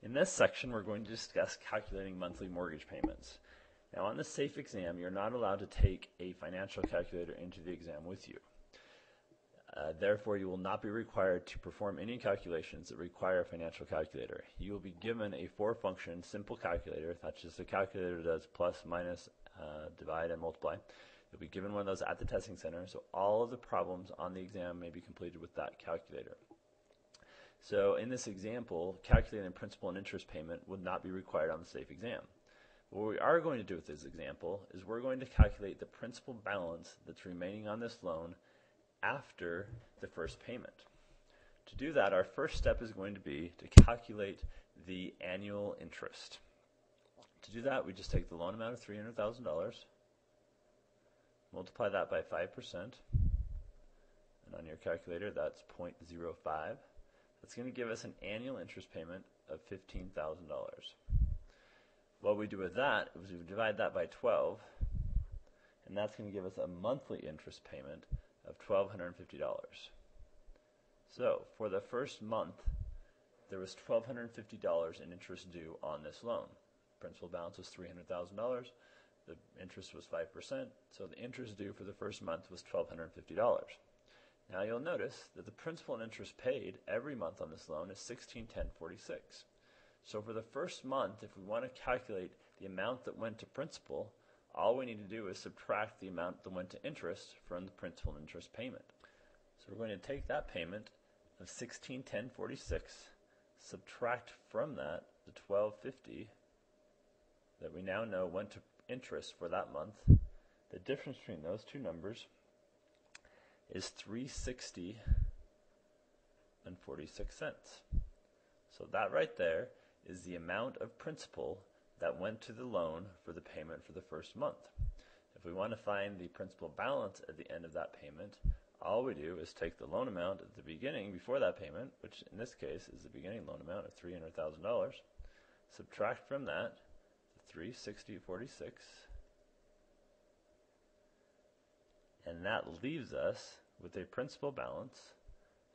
In this section, we're going to discuss calculating monthly mortgage payments. Now, on the SAFE exam, you're not allowed to take a financial calculator into the exam with you. Therefore, you will not be required to perform any calculations that require a financial calculator. You will be given a four-function simple calculator. That's just a calculator that does plus, minus, divide, and multiply. You'll be given one of those at the testing center, so all of the problems on the exam may be completed with that calculator. So in this example, calculating principal and interest payment would not be required on the SAFE exam. What we are going to do with this example is we're going to calculate the principal balance that's remaining on this loan after the first payment. To do that, our first step is going to be to calculate the annual interest. To do that, we just take the loan amount of $300,000, multiply that by 5%, and on your calculator that's 0.05. That's going to give us an annual interest payment of $15,000. What we do with that is we divide that by 12, and that's going to give us a monthly interest payment of $1,250. So for the first month, there was $1,250 in interest due on this loan. Principal balance was $300,000. The interest was 5%, so the interest due for the first month was $1,250. Now you'll notice that the principal and interest paid every month on this loan is $1,610.46. So for the first month, if we want to calculate the amount that went to principal, all we need to do is subtract the amount that went to interest from the principal and interest payment. So we're going to take that payment of $1,610.46, subtract from that the $1,250 that we now know went to interest for that month. The difference between those two numbers is $360.46. So that right there is the amount of principal that went to the loan for the payment for the first month. If we want to find the principal balance at the end of that payment, all we do is take the loan amount at the beginning before that payment, which in this case is the beginning loan amount of $300,000, subtract from that the $360.46, and that leaves us with a principal balance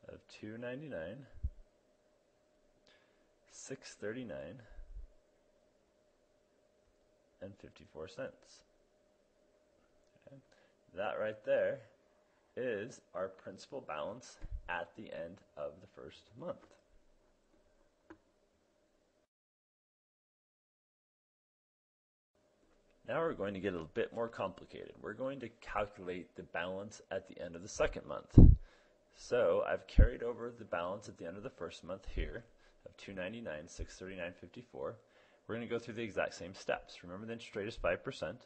of $299,639 and 54 cents. Okay. That right there is our principal balance at the end of the first month. Now we're going to get a bit more complicated. We're going to calculate the balance at the end of the second month. So I've carried over the balance at the end of the first month here of $299,639.54. We're going to go through the exact same steps. Remember, the interest rate is 5%, so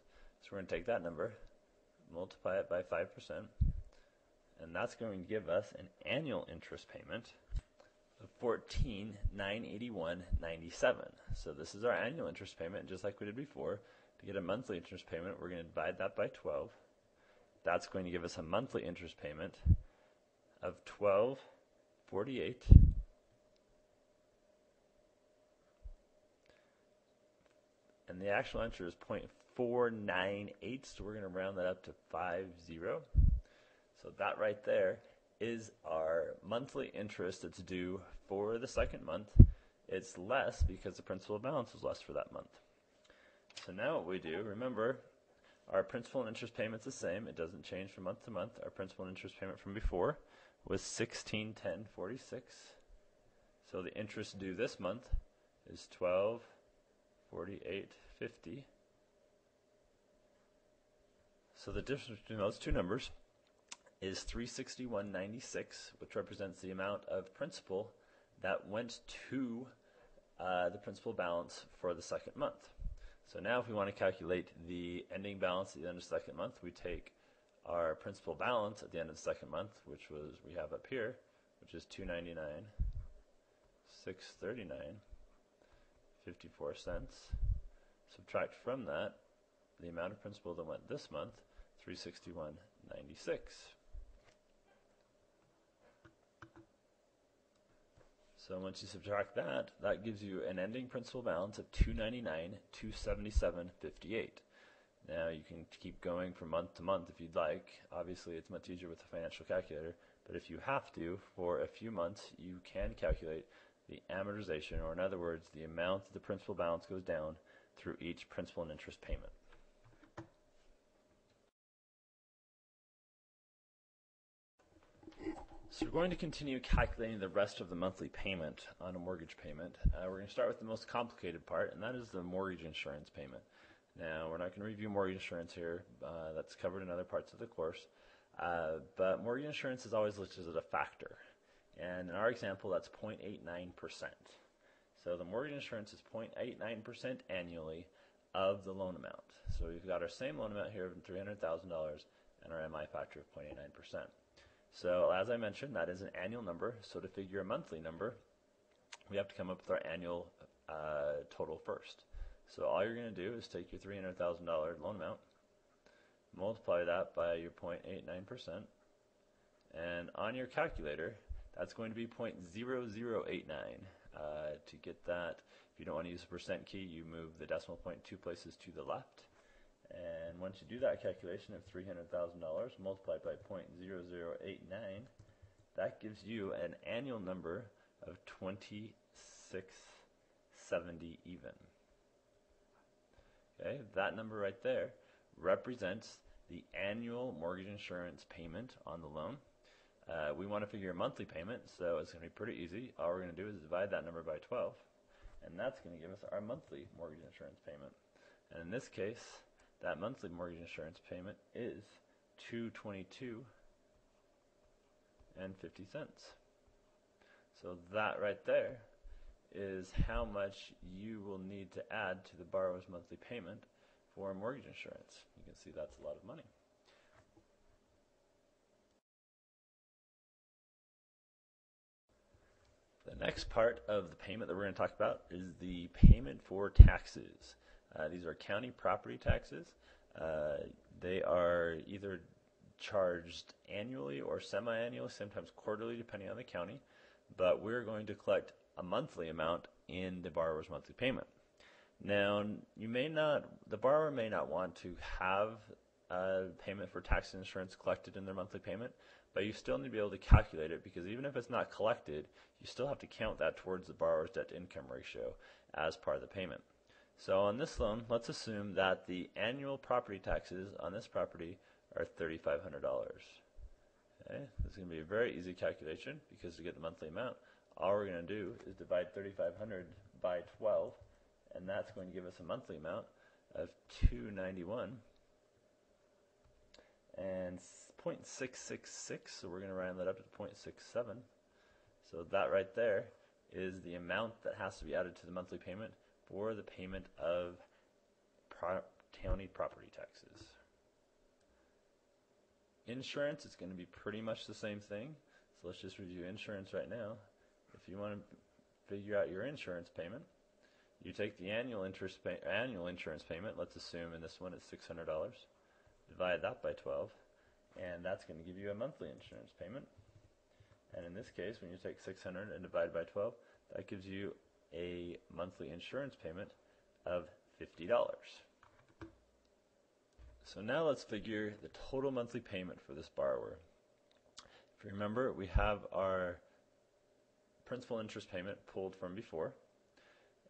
we're going to take that number, multiply it by 5%, and that's going to give us an annual interest payment of $14,981.97. So this is our annual interest payment, just like we did before. To get a monthly interest payment, we're going to divide that by 12. That's going to give us a monthly interest payment of $1,248. And the actual answer is 0.498, so we're going to round that up to 50. So that right there is our monthly interest that's due for the second month. It's less because the principal balance was less for that month. So now what we do, remember, our principal and interest payment's the same. It doesn't change from month to month. Our principal and interest payment from before was $1,610.46. So the interest due this month is $1,248.50. So the difference between those two numbers is $361.96, which represents the amount of principal that went to the principal balance for the second month. So now if we want to calculate the ending balance at the end of the second month, we take our principal balance at the end of the second month, which was we have up here, which is $299,639.54. Subtract from that the amount of principal that went this month, $361.96. So once you subtract that, that gives you an ending principal balance of $299,277.58. Now you can keep going from month to month if you'd like. Obviously it's much easier with a financial calculator, but if you have to, for a few months, you can calculate the amortization, or in other words, the amount that the principal balance goes down through each principal and interest payment. So we're going to continue calculating the rest of the monthly payment on a mortgage payment. We're going to start with the most complicated part, and that is the mortgage insurance payment. Now, we're not going to review mortgage insurance here. That's covered in other parts of the course. But mortgage insurance is always listed as a factor. And in our example, that's 0.89%. So the mortgage insurance is 0.89% annually of the loan amount. So we've got our same loan amount here of $300,000 and our MI factor of 0.89%. So as I mentioned, that is an annual number. So to figure a monthly number, we have to come up with our annual total first. So all you're going to do is take your $300,000 loan amount, multiply that by your 0.89%, and on your calculator, that's going to be 0.0089. To get that, if you don't want to use the percent key, you move the decimal point 2 places to the left. And once you do that calculation of $300,000 multiplied by 0.0089, that gives you an annual number of $26.70 even. Okay, that number right there represents the annual mortgage insurance payment on the loan. We want to figure a monthly payment, so it's going to be pretty easy. All we're going to do is divide that number by 12, and that's going to give us our monthly mortgage insurance payment. And in this case, that monthly mortgage insurance payment is $222.50. So that right there is how much you will need to add to the borrower's monthly payment for mortgage insurance. You can see that's a lot of money. The next part of the payment that we're going to talk about is the payment for taxes. These are county property taxes. They are either charged annually or semi-annually, sometimes quarterly, depending on the county. But we're going to collect a monthly amount in the borrower's monthly payment. Now, the borrower may not want to have a payment for tax and insurance collected in their monthly payment, but you still need to be able to calculate it, because even if it's not collected, you still have to count that towards the borrower's debt-to-income ratio as part of the payment. So on this loan, let's assume that the annual property taxes on this property are $3,500. Okay, this is going to be a very easy calculation, because to get the monthly amount, all we're going to do is divide 3,500 by 12, and that's going to give us a monthly amount of $291 and 0.666. So we're going to round that up to 0.67. So that right there is the amount that has to be added to the monthly payment for the payment of county property taxes. Insurance is going to be pretty much the same thing. So let's just review insurance right now. If you want to figure out your insurance payment, you take the annual insurance payment. Let's assume in this one it's $600. Divide that by 12, and that's going to give you a monthly insurance payment. And in this case, when you take 600 and divide by 12, that gives you a monthly insurance payment of $50. So now let's figure the total monthly payment for this borrower. If you remember, we have our principal interest payment pulled from before,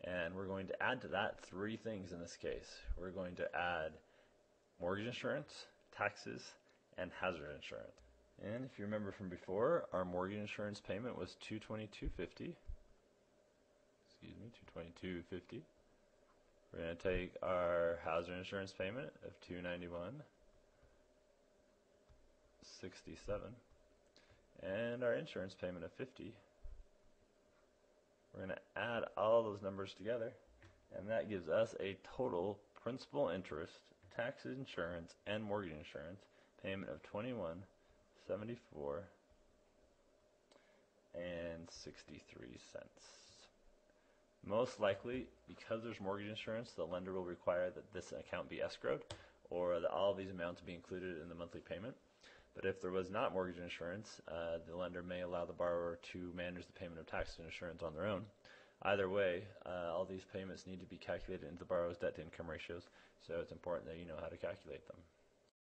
and we're going to add to that three things in this case. We're going to add mortgage insurance, taxes, and hazard insurance. And if you remember from before, our mortgage insurance payment was $222.50. Excuse me, $222.50. We're going to take our hazard insurance payment of $291.67 and our insurance payment of $50. We're going to add all those numbers together, and that gives us a total principal, interest, tax, insurance, and mortgage insurance payment of $21.74 and 63 cents. Most likely, because there's mortgage insurance, the lender will require that this account be escrowed, or that all of these amounts be included in the monthly payment. But if there was not mortgage insurance, the lender may allow the borrower to manage the payment of tax and insurance on their own. Either way, all these payments need to be calculated into the borrower's debt-to-income ratios, so it's important that you know how to calculate them.